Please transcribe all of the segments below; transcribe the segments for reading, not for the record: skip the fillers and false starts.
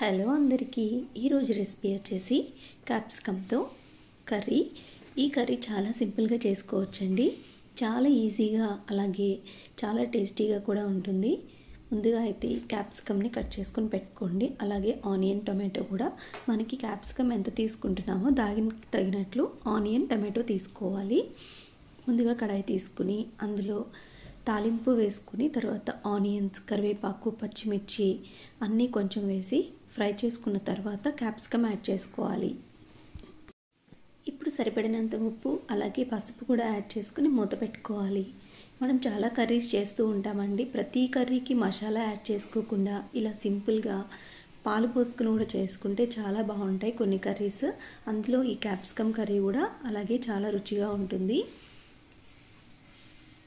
Hello అందరికీ ఈరోజు recipe వచ్చేసి క్యాప్సికమ్తో కర్రీ. ఈ కర్రీ చాలా సింపుల్గా చేసుకోవచ్చండి. చాలా ఈజీగా అలాగే చాలా టేస్టీగా కూడా ఉంటుంది. ముందుగా అయితే క్యాప్సికమ్ని కట్ చేసుకొని పెట్టుకోండి. అలాగే ఆనియన్, టొమాటో కూడా మనకి క్యాప్సికమ్ ఎంత తీసుకుంటున్నామో దానికి తగినట్లు ఆనియన్, టొమాటో తీసుకోవాలి. ముందుగా కడాయి తీసుకుని అందులో తాలింపు వేసుకుని తర్వాత ఆనియన్స్, కరివేపాకు, పచ్చిమిర్చి అన్నీ కొంచెం వేసి ఫ్రై చేసుకున్న తర్వాత క్యాప్సికమ్ యాడ్ చేసుకోవాలి. ఇప్పుడు సరిపడినంత ఉప్పు అలాగే పసుపు కూడా యాడ్ చేసుకుని మూత పెట్టుకోవాలి. మనం చాలా కర్రీస్ చేస్తూ ఉంటామండి. ప్రతి కర్రీకి మసాలా యాడ్ చేసుకోకుండా ఇలా సింపుల్గా పాలు పోసుకుని కూడా చేసుకుంటే చాలా బాగుంటాయి కొన్ని కర్రీస్. అందులో ఈ క్యాప్సికమ్ కర్రీ కూడా అలాగే చాలా రుచిగా ఉంటుంది.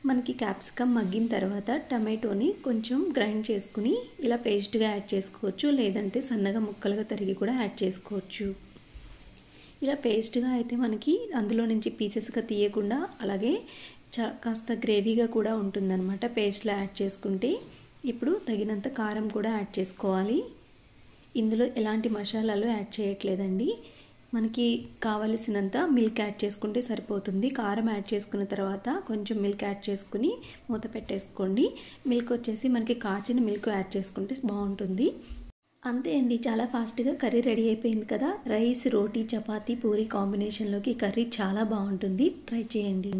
మనకి క్యాప్సికమ్ మగ్గిన తర్వాత టమాటోని కొంచెం గ్రైండ్ చేసుకుని ఇలా పేస్ట్గా యాడ్ చేసుకోవచ్చు, లేదంటే సన్నగా ముక్కలుగా తరిగి కూడా యాడ్ చేసుకోవచ్చు. ఇలా పేస్ట్గా అయితే మనకి అందులో నుంచి పీసెస్గా తీయకుండా అలాగే కాస్త గ్రేవీగా కూడా ఉంటుందన్నమాట పేస్ట్లో యాడ్ చేసుకుంటే. ఇప్పుడు తగినంత కారం కూడా యాడ్ చేసుకోవాలి. ఇందులో ఎలాంటి మసాలాలు యాడ్ చేయట్లేదండి. మనకి కావలసినంత మిల్క్ యాడ్ చేసుకుంటే సరిపోతుంది. కారం యాడ్ చేసుకున్న తర్వాత కొంచెం మిల్క్ యాడ్ చేసుకుని మూత పెట్టేసుకోండి. మిల్క్ వచ్చేసి మనకి కాచిన మిల్క్ యాడ్ చేసుకుంటే బాగుంటుంది. అంతే అండి, చాలా ఫాస్ట్గా కర్రీ రెడీ అయిపోయింది కదా. రైస్, రోటీ, చపాతీ, పూరీ కాంబినేషన్లోకి కర్రీ చాలా బాగుంటుంది. ట్రై చేయండి.